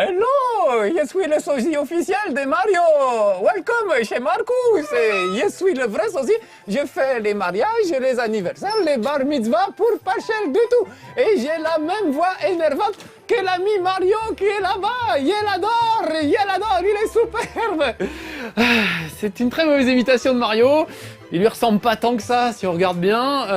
Hello, je suis le sosie officiel de Mario. Welcome chez Marcus. Et je suis le vrai sosie. Je fais les mariages, les anniversaires, les bar mitzvah pour pas cher du tout. Et j'ai la même voix énervante que l'ami Mario qui est là-bas. Je l'adore, il est superbe. C'est une très mauvaise imitation de Mario. Il lui ressemble pas tant que ça, si on regarde bien.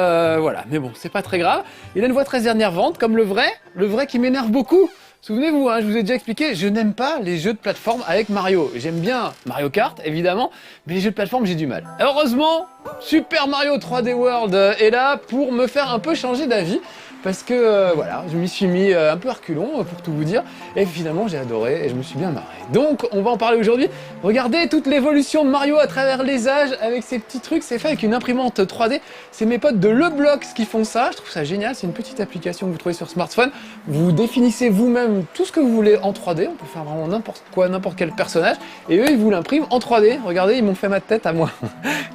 Voilà, mais bon, c'est pas très grave. Il a une voix très énervante, comme le vrai qui m'énerve beaucoup. Souvenez-vous, hein, je vous ai déjà expliqué, je n'aime pas les jeux de plateforme avec Mario. J'aime bien Mario Kart, évidemment, mais les jeux de plateforme, j'ai du mal. Heureusement, Super Mario 3D World est là pour me faire un peu changer d'avis. Parce que, voilà, je m'y suis mis un peu à reculons, pour tout vous dire. Et finalement, j'ai adoré et je me suis bien marré. Donc, on va en parler aujourd'hui. Regardez toute l'évolution de Mario à travers les âges avec ces petits trucs. C'est fait avec une imprimante 3D. C'est mes potes de Leblox qui font ça. Je trouve ça génial. C'est une petite application que vous trouvez sur smartphone. Vous définissez vous-même tout ce que vous voulez en 3D. On peut faire vraiment n'importe quoi, n'importe quel personnage. Et eux, ils vous l'impriment en 3D. Regardez, ils m'ont fait ma tête à moi.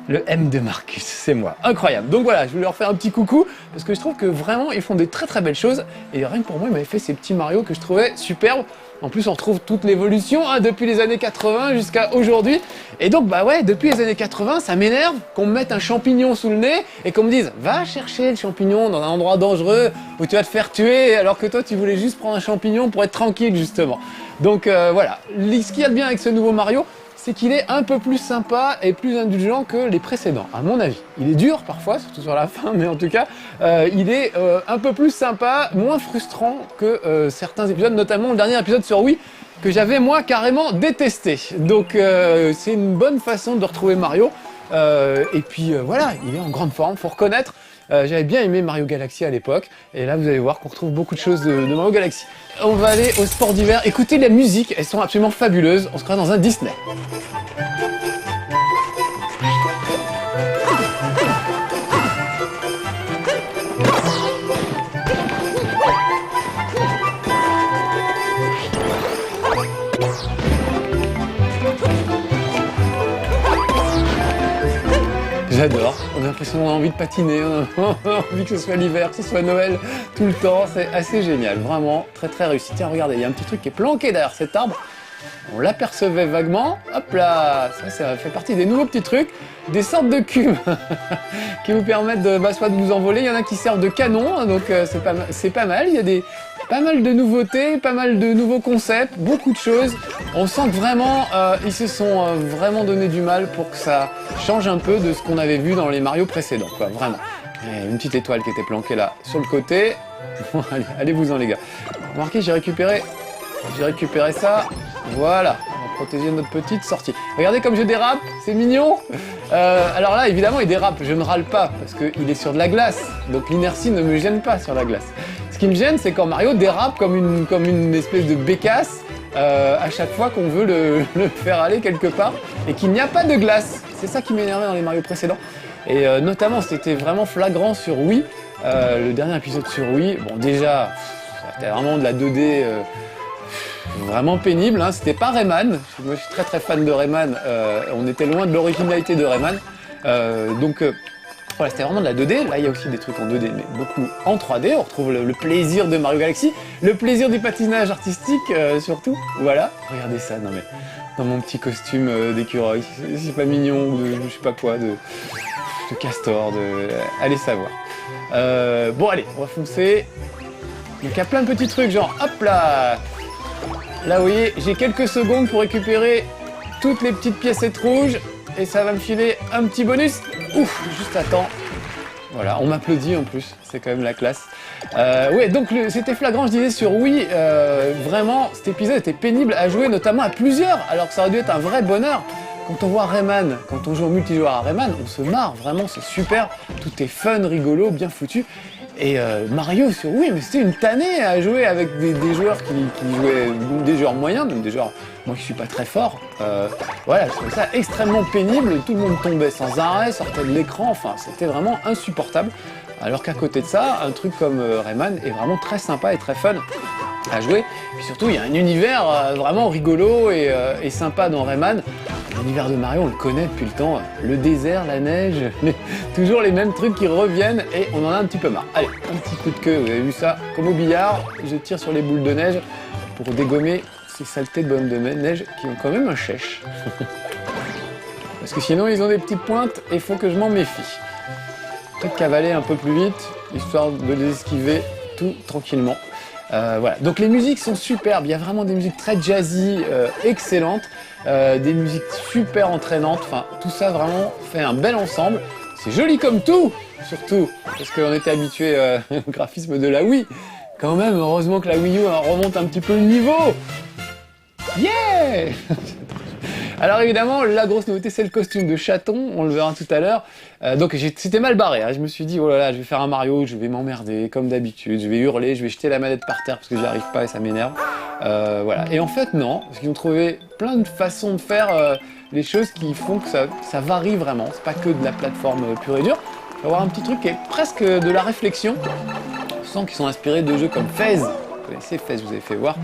Le M de Marcus, c'est moi. Incroyable. Donc voilà, je voulais leur faire un petit coucou parce que je trouve que vraiment, ils font des très belles choses. Et rien que pour moi, ils m'avaient fait ces petits Mario que je trouvais superbes. En plus, on retrouve toute l'évolution hein, depuis les années 80 jusqu'à aujourd'hui. Et donc, bah ouais, depuis les années 80, ça m'énerve qu'on me mette un champignon sous le nez et qu'on me dise « Va chercher le champignon dans un endroit dangereux où tu vas te faire tuer alors que toi, tu voulais juste prendre un champignon pour être tranquille, justement. » Donc voilà, ce qu'il y a de bien avec ce nouveau Mario, c'est qu'il est un peu plus sympa et plus indulgent que les précédents, à mon avis. Il est dur parfois, surtout sur la fin, mais en tout cas, il est un peu plus sympa, moins frustrant que certains épisodes, notamment le dernier épisode sur Wii, que j'avais moi carrément détesté. Donc c'est une bonne façon de retrouver Mario. Et puis voilà, il est en grande forme, faut reconnaître. J'avais bien aimé Mario Galaxy à l'époque, et là vous allez voir qu'on retrouve beaucoup de choses de Mario Galaxy. On va aller au sport d'hiver, écoutez la musique, elles sont absolument fabuleuses, on se croit dans un Disney. J'adore, on a l'impression qu'on a envie de patiner, on a envie que ce soit l'hiver, que ce soit Noël, tout le temps, c'est assez génial, vraiment très réussi. Tiens, regardez, il y a un petit truc qui est planqué derrière cet arbre, on l'apercevait vaguement, hop là, ça fait partie des nouveaux petits trucs, des sortes de cubes qui vous permettent de, soit de vous envoler, il y en a qui servent de canon, donc c'est pas mal, il y a pas mal de nouveautés, pas mal de nouveaux concepts, beaucoup de choses. On sent que vraiment, ils se sont vraiment donné du mal pour que ça change un peu de ce qu'on avait vu dans les Mario précédents, quoi, vraiment. Et une petite étoile qui était planquée là, sur le côté. Allez-vous-en les gars. Remarquez, j'ai récupéré ça. Voilà, on va protéger notre petite sortie. Regardez comme je dérape, c'est mignon. Alors là, évidemment, il dérape. Je ne râle pas parce qu'il est sur de la glace. Donc l'inertie ne me gêne pas sur la glace. Ce qui me gêne, c'est quand Mario dérape comme une espèce de bécasse à chaque fois qu'on veut le faire aller quelque part et qu'il n'y a pas de glace. C'est ça qui m'énervait dans les Mario précédents. Et notamment, c'était vraiment flagrant sur Wii. Le dernier épisode sur Wii, bon déjà, c'était vraiment de la 2D vraiment pénible. Hein. C'était pas Rayman. Moi, je suis très fan de Rayman. On était loin de l'originalité de Rayman. Voilà, c'était vraiment de la 2D. Là, il y a aussi des trucs en 2D, mais beaucoup en 3D. On retrouve le plaisir de Mario Galaxy, le plaisir du patinage artistique, surtout. Voilà, regardez ça, non mais, dans mon petit costume d'écureuil, c'est pas mignon, ou de je sais pas quoi, de castor, allez savoir. Bon, allez, on va foncer. Donc, il y a plein de petits trucs, genre, hop là. Là, vous voyez, j'ai quelques secondes pour récupérer toutes les petites piécettes rouges. Et ça va me filer un petit bonus. Ouf, juste à temps. Voilà, on m'applaudit en plus, c'est quand même la classe. Ouais, donc c'était flagrant, je disais, sur Wii. Vraiment, cet épisode était pénible à jouer, notamment à plusieurs, alors que ça aurait dû être un vrai bonheur. Quand on voit Rayman, quand on joue en multijoueur à Rayman, on se marre, vraiment, c'est super. Tout est fun, rigolo, bien foutu. Et Mario sur Wii, mais c'était une tannée à jouer avec des joueurs qui jouaient, des joueurs moyens, donc des joueurs, moi qui suis pas très fort. Voilà, je trouvais ça extrêmement pénible, tout le monde tombait sans arrêt, sortait de l'écran, enfin c'était vraiment insupportable. Alors qu'à côté de ça, un truc comme Rayman est vraiment très sympa et très fun à jouer. Puis surtout, il y a un univers vraiment rigolo et sympa dans Rayman. L'univers de Mario, on le connaît depuis le temps. Le désert, la neige, toujours les mêmes trucs qui reviennent et on en a un petit peu marre. Allez, un petit coup de queue, vous avez vu ça? Comme au billard, je tire sur les boules de neige pour dégommer ces saletés de bonhommes de neige qui ont quand même un chèche. Parce que sinon ils ont des petites pointes et il faut que je m'en méfie. Peut-être cavaler un peu plus vite, histoire de les esquiver tout tranquillement. Voilà, donc les musiques sont superbes, il y a vraiment des musiques très jazzy, excellentes, des musiques super entraînantes, enfin tout ça vraiment fait un bel ensemble. C'est joli comme tout, surtout, parce qu'on était habitué au graphisme de la Wii. Quand même, heureusement que la Wii U remonte un petit peu le niveau. Yeah. Alors évidemment, la grosse nouveauté, c'est le costume de chaton, on le verra tout à l'heure. Donc c'était mal barré, hein. Je me suis dit, oh là là, je vais faire un Mario, je vais m'emmerder, comme d'habitude, je vais hurler, je vais jeter la manette par terre parce que j'y arrive pas et ça m'énerve. Voilà. Et en fait, non, parce qu'ils ont trouvé plein de façons de faire les choses qui font que ça varie vraiment. C'est pas que de la plateforme pure et dure. Il va y avoir un petit truc qui est presque de la réflexion. On sent qu'ils sont inspirés de jeux comme Fez. Vous connaissez Fez, vous avez fait voir.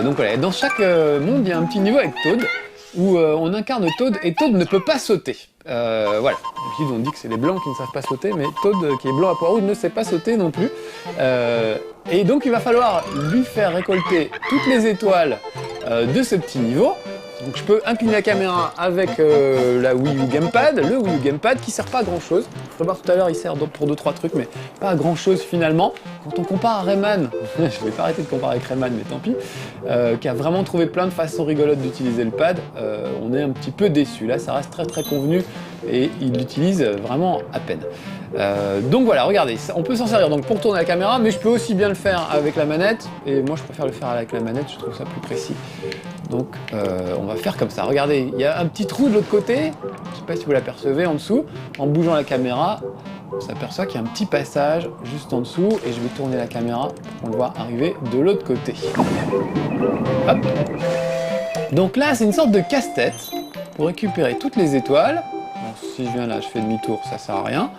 Donc voilà, dans chaque monde, il y a un petit niveau avec Toad, où on incarne Toad, et Toad ne peut pas sauter. Voilà, d'habitude on dit que c'est les blancs qui ne savent pas sauter, mais Toad, qui est blanc à poireau, ne sait pas sauter non plus. Et donc il va falloir lui faire récolter toutes les étoiles de ce petit niveau. Donc je peux incliner la caméra avec la Wii U Gamepad, le Wii U Gamepad qui sert pas à grand chose. Vous pourrez voir tout à l'heure, il sert pour 2-3 trucs, mais pas à grand chose finalement. Quand on compare à Rayman, je vais pas arrêter de comparer avec Rayman, mais tant pis, qui a vraiment trouvé plein de façons rigolotes d'utiliser le pad, on est un petit peu déçu. Là, ça reste très très convenu et il l'utilise vraiment à peine. Donc voilà, regardez, on peut s'en servir donc pour tourner la caméra, mais je peux aussi bien le faire avec la manette, et moi je préfère le faire avec la manette, je trouve ça plus précis. Donc on va faire comme ça. Regardez, il y a un petit trou de l'autre côté, je sais pas si vous l'apercevez en dessous, en bougeant la caméra, on s'aperçoit qu'il y a un petit passage juste en dessous, et je vais tourner la caméra pour le voir arriver de l'autre côté. Hop. Donc là, c'est une sorte de casse-tête pour récupérer toutes les étoiles. Bon, si je viens là, je fais demi-tour, ça sert à rien.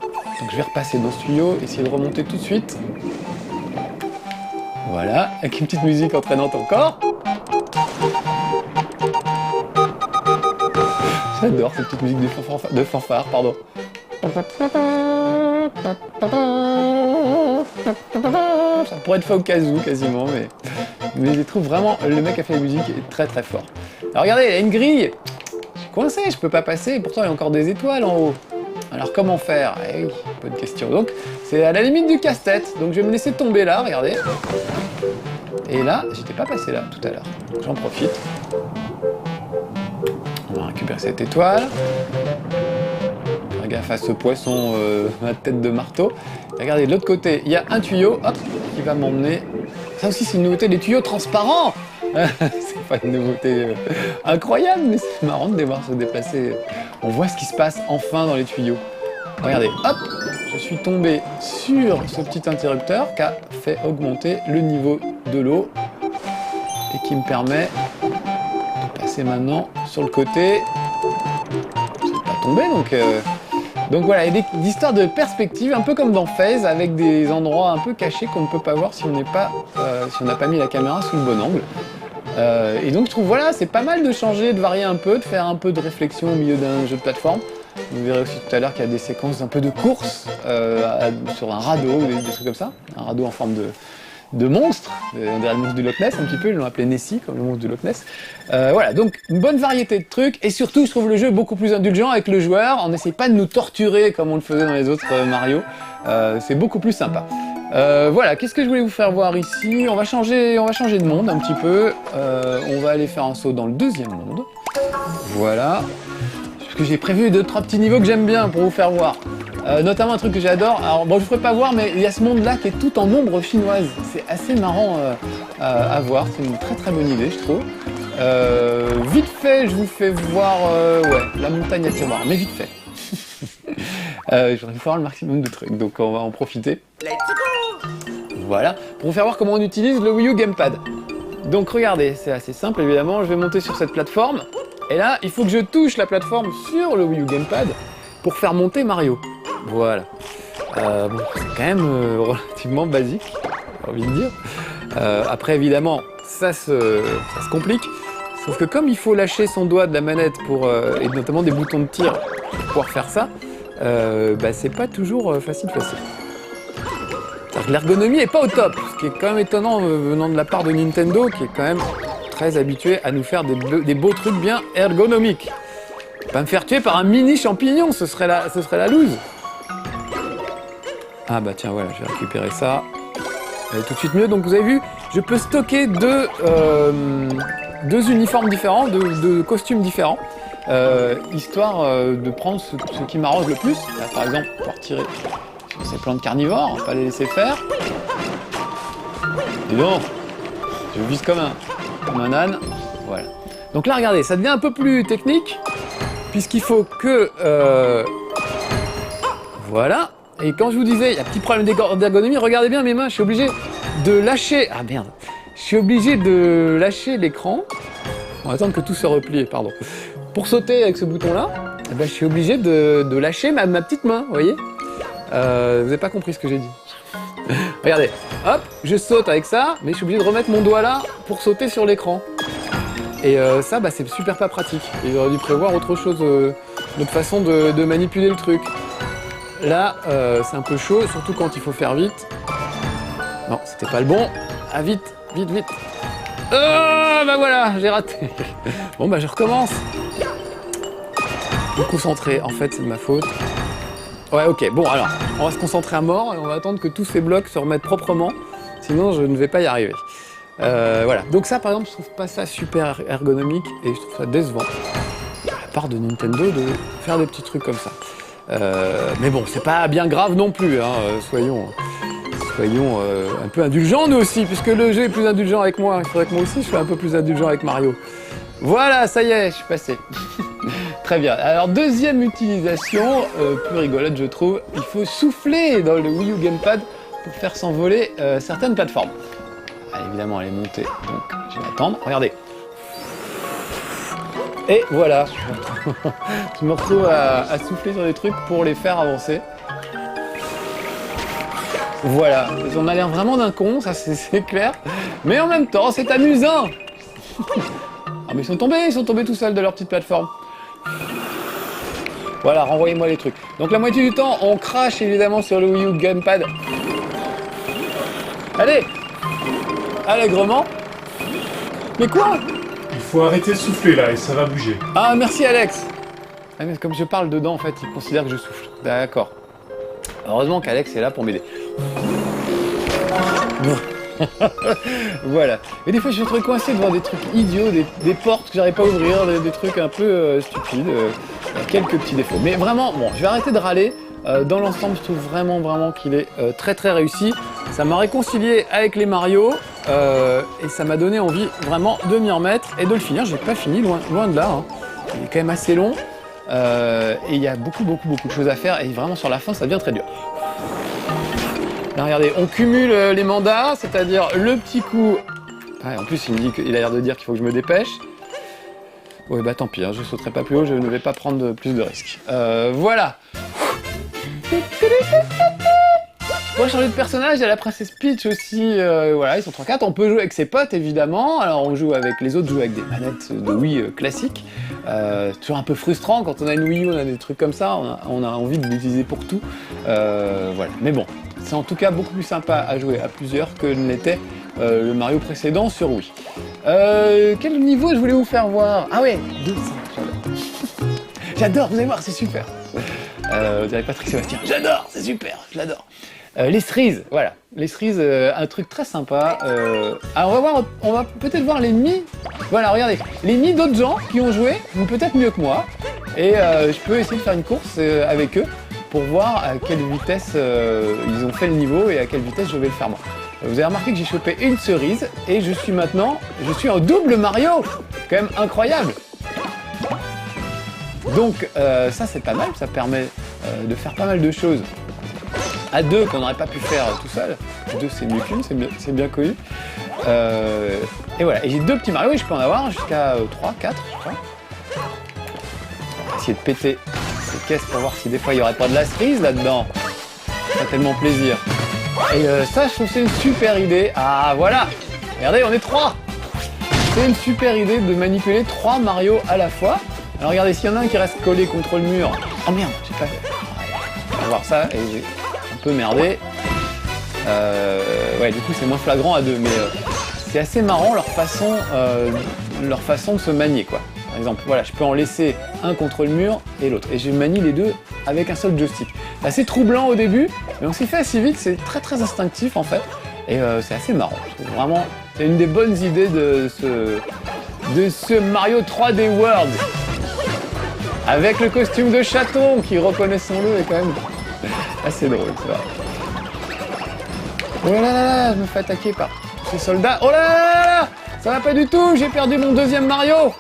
Donc je vais repasser dans ce tuyau, essayer de remonter tout de suite. Voilà, avec une petite musique entraînante encore. J'adore cette petite musique de fanfare, pardon. Ça pourrait être fait au kazoo quasiment, mais je trouve vraiment, le mec qui a fait la musique est très très fort. Alors regardez, il y a une grille. Je suis coincé, je peux pas passer, pourtant il y a encore des étoiles en haut. Alors comment faire? Eh oui, bonne question. Donc c'est à la limite du casse-tête. Donc je vais me laisser tomber là, regardez. Et là, j'étais pas passé là tout à l'heure. Donc j'en profite. On va récupérer cette étoile. Faire gaffe à ce poisson à tête de marteau. Et regardez, de l'autre côté, il y a un tuyau, hop, qui va m'emmener. Ça aussi, c'est une nouveauté, les tuyaux transparents. C'est pas une nouveauté incroyable, mais c'est marrant de les voir se déplacer. On voit ce qui se passe enfin dans les tuyaux. Regardez, hop, je suis tombé sur ce petit interrupteur qui a fait augmenter le niveau de l'eau et qui me permet de passer maintenant sur le côté. C'est pas tombé, donc voilà, il y a des histoires de perspective, un peu comme dans Fez, avec des endroits un peu cachés qu'on ne peut pas voir si on n'a pas mis la caméra sous le bon angle. Et donc je trouve, voilà, c'est pas mal de changer, de varier un peu, de faire un peu de réflexion au milieu d'un jeu de plateforme. Vous verrez aussi tout à l'heure qu'il y a des séquences un peu de course sur un radeau, des trucs comme ça. Un radeau en forme de monstre, on dirait le monstre du Loch Ness un petit peu, ils l'ont appelé Nessie, comme le monstre du Loch Ness. Voilà, donc une bonne variété de trucs, et surtout je trouve le jeu beaucoup plus indulgent avec le joueur, on n'essaye pas de nous torturer comme on le faisait dans les autres Mario, c'est beaucoup plus sympa. Voilà, qu'est-ce que je voulais vous faire voir ici? On va changer de monde un petit peu, on va aller faire un saut dans le deuxième monde. Voilà, parce que j'ai prévu 2-3 petits niveaux que j'aime bien pour vous faire voir. Notamment un truc que j'adore, alors bon je ne ferai pas voir, mais il y a ce monde là qui est tout en ombre chinoise, c'est assez marrant à voir, c'est une très très bonne idée je trouve. Vite fait je vous fais voir ouais, la montagne à tiroir, mais vite fait. Je voudrais vous faire le maximum de trucs, donc on va en profiter. Let's go. Voilà, pour vous faire voir comment on utilise le Wii U Gamepad. Donc regardez, c'est assez simple évidemment, je vais monter sur cette plateforme, et là il faut que je touche la plateforme sur le Wii U Gamepad pour faire monter Mario. Voilà. Bon, c'est quand même relativement basique, j'ai envie de dire. Après, évidemment, ça se complique. Sauf que comme il faut lâcher son doigt de la manette et notamment des boutons de tir pour pouvoir faire ça, bah, c'est pas toujours facile. L'ergonomie est pas au top, ce qui est quand même étonnant venant de la part de Nintendo, qui est quand même très habitué à nous faire des beaux trucs bien ergonomiques. Pas me faire tuer par un mini champignon, ce serait la loose. Ah bah tiens, voilà, je vais récupérer ça. Elle est tout de suite mieux. Donc vous avez vu, je peux stocker deux uniformes différents, deux costumes différents, histoire de prendre ce qui m'arrange le plus. Là, par exemple, on va retirer sur ces plantes carnivores, on va pas les laisser faire. Dis donc, je vise comme un âne. Voilà. Donc là, regardez, ça devient un peu plus technique, puisqu'il faut que... voilà. Et quand je vous disais, il y a un petit problème d'ergonomie, regardez bien mes mains, je suis obligé de lâcher... Ah merde. Je suis obligé de lâcher l'écran. On va attendre que tout se replie, pardon. Pour sauter avec ce bouton-là, eh ben, je suis obligé de lâcher ma petite main, vous voyez. Vous n'avez pas compris ce que j'ai dit. Regardez, hop, je saute avec ça, mais je suis obligé de remettre mon doigt là pour sauter sur l'écran. Et ça, bah, c'est super pas pratique. Il aurait dû prévoir autre chose, notre façon de manipuler le truc. Là, c'est un peu chaud, surtout quand il faut faire vite. Non, c'était pas le bon. Ah, vite, vite, vite. Oh, bah voilà, j'ai raté. Bon, bah je recommence. Me concentrer, en fait, c'est de ma faute. Ouais, ok, bon, alors, on va se concentrer à mort et on va attendre que tous ces blocs se remettent proprement. Sinon, je ne vais pas y arriver. Voilà, donc ça, par exemple, je trouve pas ça super ergonomique et je trouve ça décevant. De la part de Nintendo de faire des petits trucs comme ça. Mais bon, c'est pas bien grave non plus, hein. Soyons un peu indulgents nous aussi, puisque le jeu est plus indulgent avec moi. Il faudrait que moi aussi je sois un peu plus indulgent avec Mario. Voilà, ça y est, je suis passé. Très bien. Alors, deuxième utilisation, plus rigolote je trouve, il faut souffler dans le Wii U Gamepad pour faire s'envoler certaines plateformes. Ah, évidemment, elle est montée, donc je vais attendre. Regardez. Et voilà, je me retrouve à souffler sur des trucs pour les faire avancer. Voilà, on a l'air vraiment d'un con, ça c'est clair, mais en même temps c'est amusant. Ah mais ils sont tombés tout seuls de leur petite plateforme. Voilà, renvoyez-moi les trucs. Donc la moitié du temps, on crache évidemment sur le Wii U Gamepad. Allez, allègrement. Mais quoi ? Il faut arrêter de souffler là et ça va bouger. Ah, merci Alex. Ah, mais comme je parle dedans, en fait, il considère que je souffle. D'accord. Heureusement qu'Alex est là pour m'aider. Voilà. Et des fois, je suis retrouvé coincé devant des trucs idiots, des portes que j'arrive pas à ouvrir, des trucs un peu stupides. Quelques petits défauts. Mais vraiment, bon, je vais arrêter de râler. Dans l'ensemble, je trouve vraiment qu'il est très réussi. Ça m'a réconcilié avec les Mario et ça m'a donné envie vraiment de m'y remettre et de le finir. J'ai pas fini, loin de là. Hein. Il est quand même assez long et il y a beaucoup de choses à faire et vraiment sur la fin, ça devient très dur. Là, regardez, on cumule les mandats, c'est-à-dire le petit coup. Ah, en plus, il a l'air de dire qu'il faut que je me dépêche. Ouais, bah tant pis, hein, je sauterai pas plus haut, je ne vais pas prendre plus de risques. Voilà. Pour changer de personnage, il y a la princesse Peach aussi, voilà, ils sont 3-4. On peut jouer avec ses potes évidemment, alors on joue avec les autres, jouent avec des manettes de Wii classiques. Toujours un peu frustrant quand on a une Wii U, on a des trucs comme ça, on a envie de l'utiliser pour tout. Voilà, mais bon, c'est en tout cas beaucoup plus sympa à jouer à plusieurs que ne l'était le Mario précédent sur Wii. Quel niveau je voulais vous faire voir? Ah ouais, j'adore. J'adore, vous allez voir, c'est super. On dirait Patrick Sébastien. J'adore, c'est super, je l'adore. Les cerises, voilà. Les cerises, un truc très sympa. Alors on va peut-être voir les mi. Voilà, regardez. Les mi d'autres gens qui ont joué, ou peut-être mieux que moi. Et je peux essayer de faire une course avec eux pour voir à quelle vitesse ils ont fait le niveau et à quelle vitesse je vais le faire moi. Vous avez remarqué que j'ai chopé une cerise et je suis en double Mario. Quand même incroyable. Donc ça c'est pas mal, ça permet de faire pas mal de choses à deux qu'on n'aurait pas pu faire tout seul. Deux c'est mieux qu'une, c'est bien connu. Et voilà, et j'ai deux petits Mario et je peux en avoir jusqu'à 3, 4 je crois. On va essayer de péter ces caisses pour voir si des fois il n'y aurait pas de la cerise là-dedans. Ça fait tellement plaisir. Et ça je trouve que c'est une super idée. Ah voilà, regardez on est 3. C'est une super idée de manipuler 3 Mario à la fois. Alors regardez, s'il y en a un qui reste collé contre le mur... Oh merde, j'ai pas fait... On va voir ça, et j'ai un peu merdé. Ouais, du coup c'est moins flagrant à deux, mais c'est assez marrant leur façon de se manier, quoi. Par exemple, voilà, je peux en laisser un contre le mur et l'autre. Et je manie les deux avec un seul joystick. C'est assez troublant au début, mais on s'y fait assez vite, c'est très très instinctif en fait. Et c'est assez marrant. Vraiment, c'est une des bonnes idées de ce Mario 3D World. Avec le costume de chaton qui, reconnaissons-le, est quand même assez drôle, ça. Oh là là là, je me fais attaquer par ces soldats. Oh là là là là, ça va pas du tout, j'ai perdu mon deuxième Mario.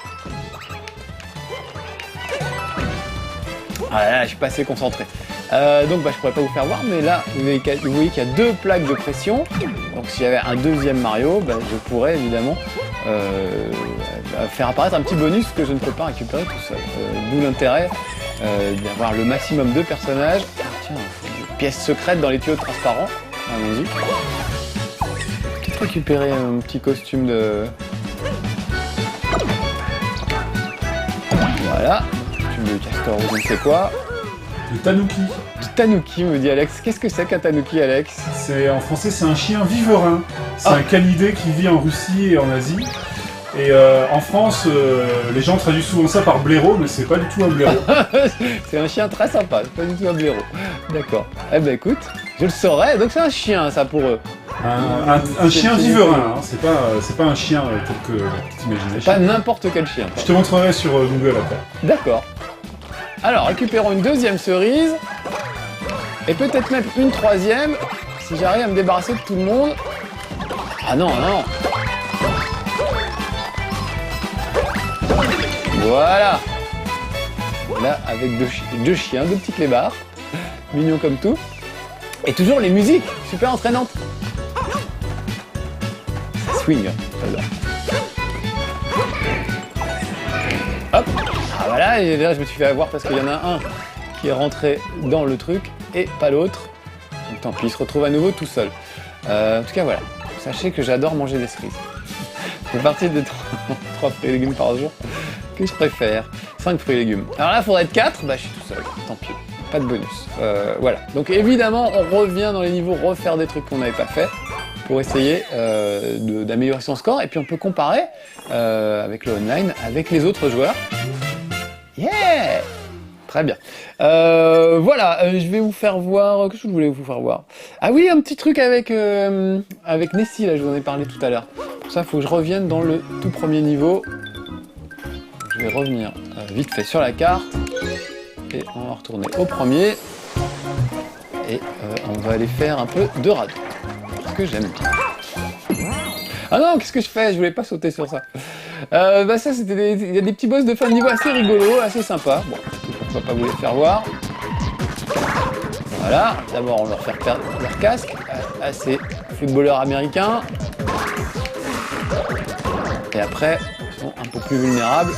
Ah là là, je suis pas assez concentré. Donc je pourrais pas vous faire voir, mais là, vous voyez qu'il y a deux plaques de pression. Donc si j'avais un deuxième Mario, je pourrais évidemment faire apparaître un petit bonus que je ne peux pas récupérer tout seul. D'où l'intérêt d'avoir le maximum de personnages. Tiens, une pièce secrète dans les tuyaux transparents. Allons-y. Peut-être récupérer un petit costume de... Voilà. De castor ou je ne sais quoi. Le tanuki. Du tanuki, me dit Alex. Qu'est-ce que c'est qu'un tanuki, Alex? En français, c'est un chien viverin. C'est un canidé qui vit en Russie et en Asie. Et en France, les gens traduisent souvent ça par blaireau, mais c'est pas du tout un blaireau. C'est un chien très sympa, c'est pas du tout un blaireau. D'accord. Eh ben écoute, je le saurais, donc c'est un chien ça pour eux. Un chien viverin, hein. C'est pas un chien tel que tu t'imaginais. Pas n'importe quel chien. Je te montrerai sur Google après. D'accord. Alors, récupérons une deuxième cerise. Et peut-être même une troisième, si j'arrive à me débarrasser de tout le monde. Ah non, non. Voilà. Là, avec deux chiens, deux petits clébards. Mignons comme tout. Et toujours les musiques, super entraînantes. Ça swing, j'adore. Hop. Ah voilà, et là je me suis fait avoir parce qu'il y en a un qui est rentré dans le truc et pas l'autre. Donc tant pis, il se retrouve à nouveau tout seul. En tout cas voilà, sachez que j'adore manger des cerises. C'est partie de 3 fruits et légumes par jour que je préfère. 5 fruits et légumes. Alors là, il faudrait être 4, je suis tout seul, tant pis. Pas de bonus. Voilà. Donc évidemment, on revient dans les niveaux, refaire des trucs qu'on n'avait pas fait pour essayer d'améliorer son score. Et puis on peut comparer avec le online, avec les autres joueurs. Yeah! Très bien. Voilà, je vais vous faire voir... Qu'est-ce que je voulais vous faire voir? Ah oui, un petit truc avec Nessie, là, je vous en ai parlé tout à l'heure. Pour ça, il faut que je revienne dans le tout premier niveau. Je vais revenir vite fait sur la carte. Et on va retourner au premier. Et on va aller faire un peu de radeau. Parce que j'aime bien. Ah non, qu'est-ce que je fais? Je voulais pas sauter sur ça. Ça, c'était il y a des petits boss de fin de niveau assez rigolos, assez sympas. Bon, pourquoi pas vous les faire voir. Voilà, d'abord on leur fait perdre leur casque. Assez footballeurs américains. Et après, ils sont un peu plus vulnérables.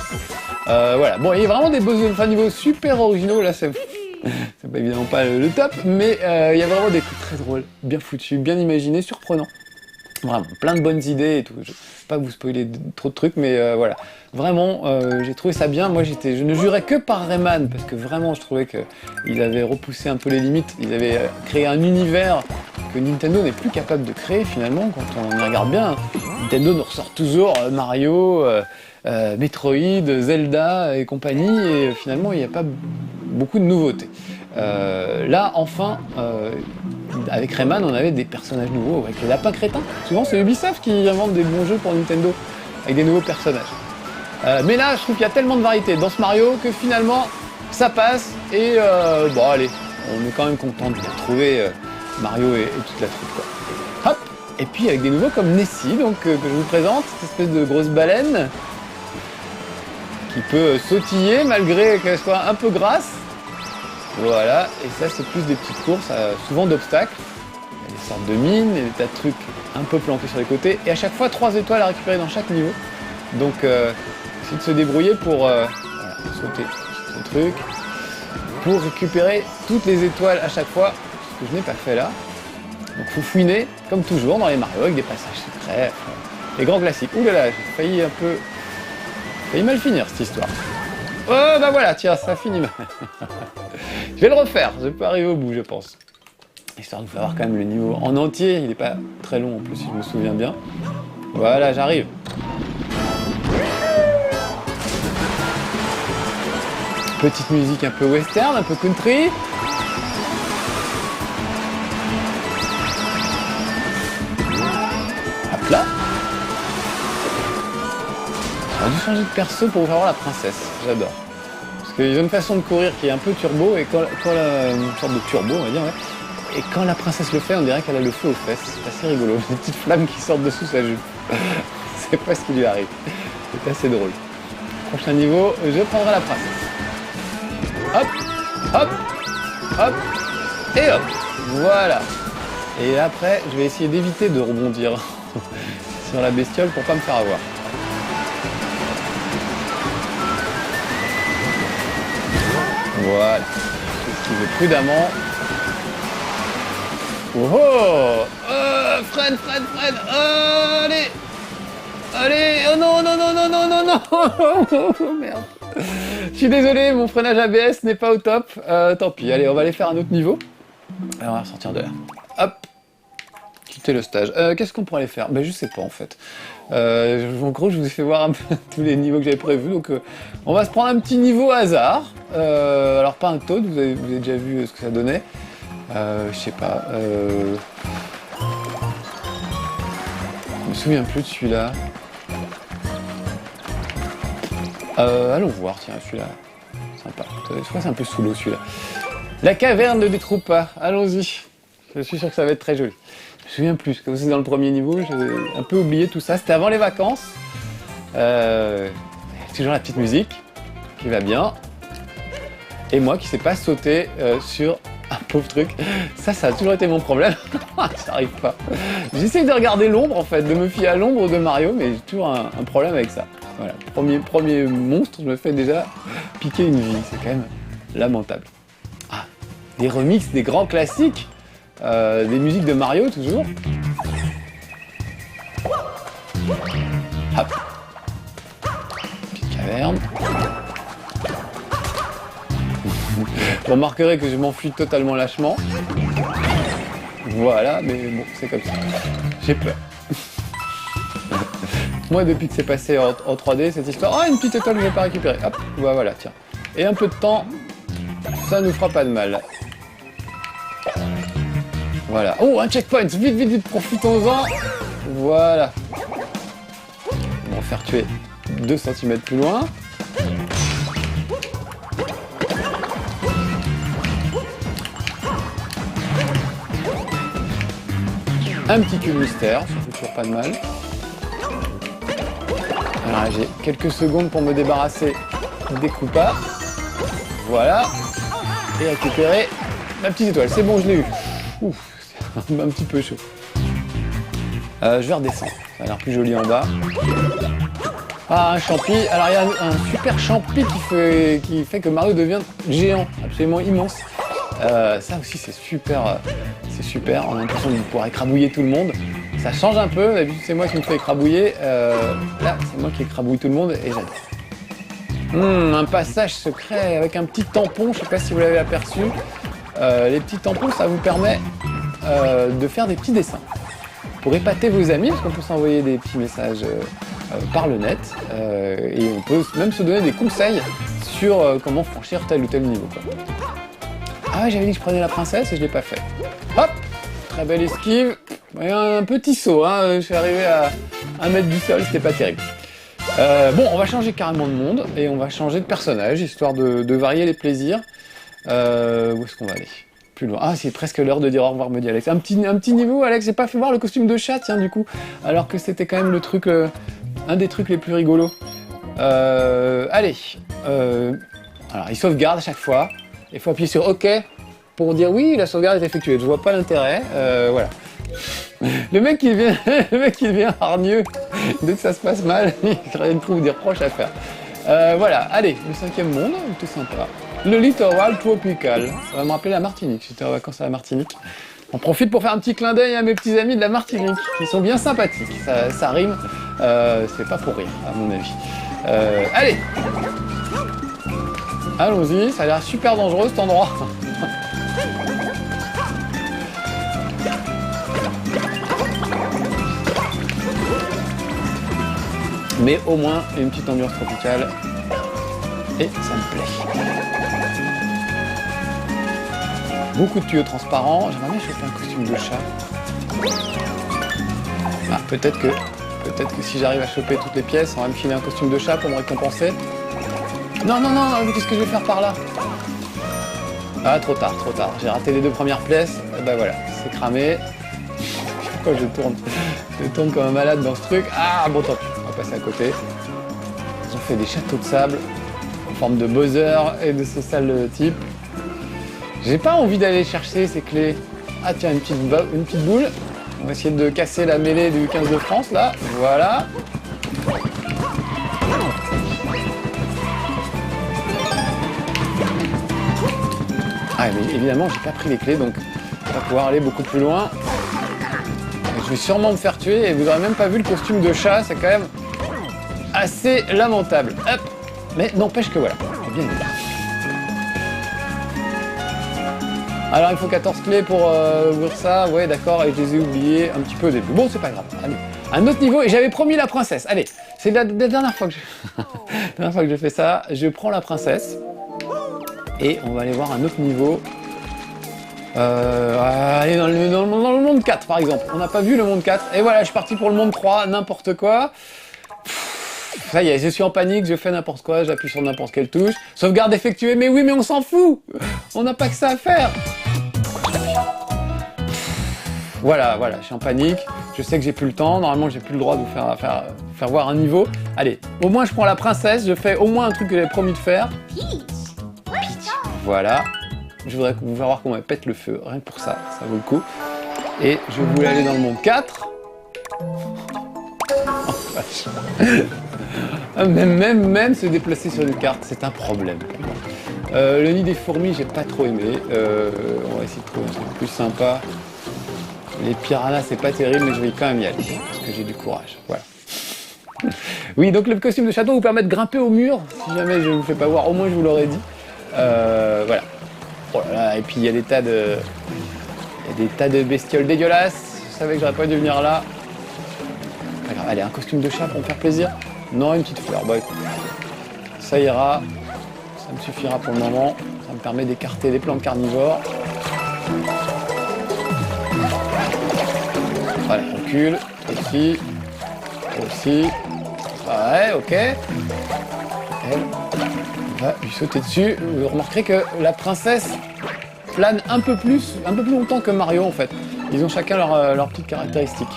Voilà, bon, il y a vraiment des boss de fin de niveau super originaux, là c'est pas évidemment pas le top, mais il y a vraiment des trucs très drôles, bien foutus, bien imaginés, surprenants. Vraiment, plein de bonnes idées et tout. Je ne vais pas vous spoiler trop de trucs, mais voilà. Vraiment, j'ai trouvé ça bien. Moi, je ne jurais que par Rayman, parce que vraiment, je trouvais qu'il avait repoussé un peu les limites. Il avait créé un univers que Nintendo n'est plus capable de créer, finalement, quand on y regarde bien. Nintendo nous ressort toujours Mario, Metroid, Zelda et compagnie, et finalement, il n'y a pas beaucoup de nouveautés. Là, enfin... avec Rayman, on avait des personnages nouveaux, avec les lapins crétins. Souvent, c'est Ubisoft qui invente des bons jeux pour Nintendo, avec des nouveaux personnages. Mais là, je trouve qu'il y a tellement de variété dans ce Mario que finalement, ça passe. Et bon, allez, on est quand même content de retrouver Mario et toute la troupe, quoi. Hop. Et puis avec des nouveaux comme Nessie, donc que je vous présente, cette espèce de grosse baleine qui peut sautiller malgré qu'elle soit un peu grasse. Voilà, et ça c'est plus des petites courses, souvent d'obstacles. Il y a des sortes de mines, et des tas de trucs un peu planqués sur les côtés, et à chaque fois 3 étoiles à récupérer dans chaque niveau. Donc essayer de se débrouiller pour voilà, sauter ce truc, pour récupérer toutes les étoiles à chaque fois, ce que je n'ai pas fait là. Donc faut fouiner, comme toujours dans les Mario, avec des passages secrets, les grands classiques. Ouh là là, j'ai failli mal finir cette histoire. Oh bah voilà, tiens, ça finit mal. Je vais le refaire, je peux arriver au bout, je pense. Histoire de vous faire voir quand même le niveau en entier, il n'est pas très long en plus si je me souviens bien. Voilà, j'arrive. Petite musique un peu western, un peu country. Hop là. J'aurais dû changer de perso pour vous faire voir la princesse. J'adore. Parce qu'ils ont une façon de courir qui est un peu turbo, et une sorte de turbo, on va dire, ouais. Et quand la princesse le fait, on dirait qu'elle a le feu aux fesses. C'est assez rigolo. Des petites flammes qui sortent dessous sa jupe. C'est pas ce qui lui arrive. C'est assez drôle. Prochain niveau, je prendrai la princesse. Hop, hop, hop, et hop. Voilà. Et après, je vais essayer d'éviter de rebondir sur la bestiole pour pas me faire avoir. Voilà. J'esquive prudemment. Oh, Fred, allez. Allez, oh non, non, non, non, non, non, non. Oh, merde. Je suis désolé, mon freinage ABS n'est pas au top. Tant pis, allez, on va aller faire un autre niveau. Alors, on va sortir de là. Hop. Quitter le stage. Qu'est-ce qu'on pourrait aller faire? Ben, je sais pas en fait. En gros, je vous ai fait voir un peu tous les niveaux que j'avais prévus. Donc, on va se prendre un petit niveau hasard. Alors, pas un Toad, vous avez déjà vu ce que ça donnait. Je sais pas. Je me souviens plus de celui-là. Allons voir, tiens, celui-là. Sympa. Je crois que c'est un peu sous l'eau celui-là. La caverne des Troupas. Allons-y. Je suis sûr que ça va être très joli. Je me souviens plus. Comme c'est dans le premier niveau, j'ai un peu oublié tout ça. C'était avant les vacances. Toujours la petite musique qui va bien. Et moi qui sais pas sauter sur un pauvre truc. Ça a toujours été mon problème. Ça arrive pas. J'essaie de regarder l'ombre en fait, de me fier à l'ombre de Mario, mais j'ai toujours un problème avec ça. Voilà, premier monstre, je me fais déjà piquer une vie. C'est quand même lamentable. Ah, des remixes, des grands classiques, des musiques de Mario toujours. Hop. Petite caverne. Vous remarquerez que je m'enfuis totalement lâchement. Voilà, mais bon, c'est comme ça. J'ai peur. Moi, depuis que c'est passé en 3D, cette histoire... Oh, une petite étoile que je n'ai pas récupérée. Hop, voilà, tiens. Et un peu de temps, ça nous fera pas de mal. Voilà. Oh, un checkpoint. Vite, vite, vite, profitons-en. Voilà. On va faire tuer 2 cm plus loin. Un petit cube mystère, ça fait toujours pas de mal. Alors j'ai quelques secondes pour me débarrasser des coupas. Voilà. Et récupérer ma petite étoile. C'est bon, je l'ai eu. Ouf, c'est un petit peu chaud. Je vais redescendre. Ça a l'air plus joli en bas. Ah, un champi. Alors il y a un super champi qui fait que Mario devient géant, absolument immense. Ça aussi c'est super, on a l'impression de pouvoir écrabouiller tout le monde. Ça change un peu, d'habitude c'est moi qui me fais écrabouiller, là c'est moi qui écrabouille tout le monde et j'adore. Un passage secret avec un petit tampon, je sais pas si vous l'avez aperçu. Les petits tampons ça vous permet de faire des petits dessins. Pour épater vos amis, parce qu'on peut s'envoyer des petits messages par le net, et on peut même se donner des conseils sur comment franchir tel ou tel niveau, quoi. Ah ouais, j'avais dit que je prenais la princesse et je l'ai pas fait. Hop, très belle esquive. Et un petit saut, hein. Je suis arrivé à 1 mètre du sol, c'était pas terrible. Bon, on va changer carrément de monde et on va changer de personnage, histoire de varier les plaisirs. Où est-ce qu'on va aller? Plus loin. Ah, c'est presque l'heure de dire au revoir, me dit Alex. Un petit niveau, Alex, j'ai pas fait voir le costume de chat, tiens, du coup. Alors que c'était quand même le truc, un des trucs les plus rigolos. Allez. Alors, il sauvegarde à chaque fois. Il faut appuyer sur OK pour dire oui, la sauvegarde est effectuée. Je vois pas l'intérêt. Voilà. Le mec qui devient hargneux dès que ça se passe mal, il trouve des reproches à faire. Voilà, allez, le 5e monde, tout sympa. Le littoral tropical. Ça va me rappeler la Martinique. J'étais en vacances à la Martinique. On profite pour faire un petit clin d'œil à mes petits amis de la Martinique, qui sont bien sympathiques. Ça rime. C'est pas pour rire, à mon avis. Allez. Allons-y, ça a l'air super dangereux cet endroit. Mais au moins une petite ambiance tropicale. Et ça me plaît. Beaucoup de tuyaux transparents. J'aimerais bien choper un costume de chat. Ah, peut-être que si j'arrive à choper toutes les pièces, on va me filer un costume de chat pour me récompenser. Non, non, non, qu'est-ce que je vais faire par là? Ah, trop tard, trop tard. J'ai raté les 2 premières pièces. Et bah voilà, c'est cramé. Pourquoi je tourne? Je tourne comme un malade dans ce truc. Ah, bon, tant pis, on va passer à côté. Ils ont fait des châteaux de sable en forme de Bowser et de ces sales types. J'ai pas envie d'aller chercher ces clés. Ah tiens, une petite boule. On va essayer de casser la mêlée du 15 de France, là. Voilà. Ah, mais évidemment, j'ai pas pris les clés, donc on va pouvoir aller beaucoup plus loin. Je vais sûrement me faire tuer, et vous n'aurez même pas vu le costume de chat, c'est quand même assez lamentable. Hop. Mais n'empêche que voilà, c'est bien évidemment. Alors il faut 14 clés pour ouvrir ça, ouais d'accord, et je les ai oubliées un petit peu au début. Bon, c'est pas grave, allez, un autre niveau, et j'avais promis la princesse. Allez, c'est la dernière fois que je fais ça, je prends la princesse, et on va aller voir un autre niveau. Allez, dans le monde 4 par exemple, on n'a pas vu le monde 4, et voilà, je suis parti pour le monde 3, n'importe quoi. Ça y est, je suis en panique, je fais n'importe quoi, j'appuie sur n'importe quelle touche. Sauvegarde effectuée, mais oui, mais on s'en fout. On n'a pas que ça à faire. Voilà, je suis en panique. Je sais que j'ai plus le temps. Normalement, j'ai plus le droit de vous faire voir un niveau. Allez, au moins, je prends la princesse. Je fais au moins un truc que j'avais promis de faire. Peach. Voilà. Je voudrais vous faire voir comment elle pète le feu. Rien que pour ça, ça vaut le coup. Et je voulais aller dans le monde 4. Oh, vache. Même se déplacer sur une carte, c'est un problème. Le nid des fourmis, j'ai pas trop aimé. On va essayer de trouver un truc plus sympa. Les piranhas, c'est pas terrible, mais je vais quand même y aller, parce que j'ai du courage. Voilà. Oui, donc le costume de château vous permet de grimper au mur, si jamais je ne vous fais pas voir, au moins je vous l'aurais dit. Voilà. Oh là là, et puis il y a des tas de bestioles dégueulasses. Je savais que j'aurais pas dû venir là. Pas grave. Allez, un costume de chat pour me faire plaisir. Non, une petite fleur. Bon, écoute, ça ira. Ça me suffira pour le moment. Ça me permet d'écarter les plantes carnivores. Voilà, recule. Aussi. Aussi. Ouais, ok. Elle va lui sauter dessus. Vous remarquerez que la princesse plane un peu plus longtemps que Mario en fait. Ils ont chacun leurs petites caractéristiques.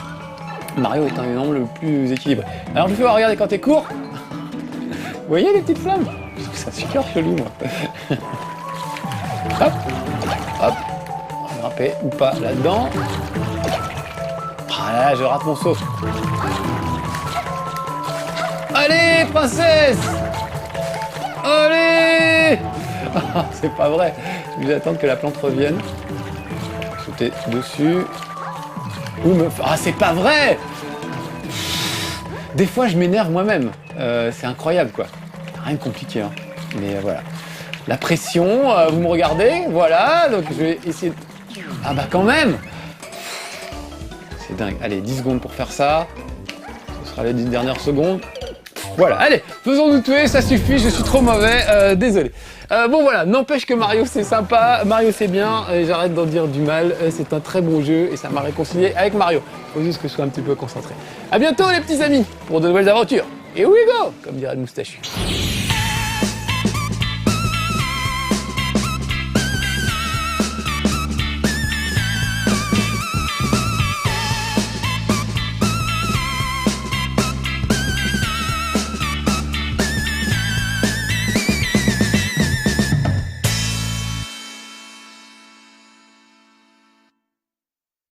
Mario est un exemple le plus équilibré. Alors je vous fais voir, regardez quand t'es court. Vous voyez les petites flammes? Je trouve ça super joli moi. Hop, hop. On va grimper ou pas là-dedans. Ah là, je rate mon saut. Allez, princesse! Allez! Ah, c'est pas vrai. Je vais attendre que la plante revienne. Sauter dessus. Ah, c'est pas vrai! Des fois, je m'énerve moi-même. C'est incroyable, quoi. Rien de compliqué, hein. Mais voilà. La pression, vous me regardez, voilà. Donc, je vais essayer de... Ah bah quand même! C'est dingue. Allez, 10 secondes pour faire ça. Ce sera les 10 dernières secondes. Voilà, allez, faisons-nous tuer, ça suffit, je suis trop mauvais, désolé. Bon voilà, n'empêche que Mario c'est sympa, Mario c'est bien, j'arrête d'en dire du mal, c'est un très bon jeu et ça m'a réconcilié avec Mario. Faut juste que je sois un petit peu concentré. A bientôt les petits amis, pour de nouvelles aventures. Here we go, comme dirait le moustachu.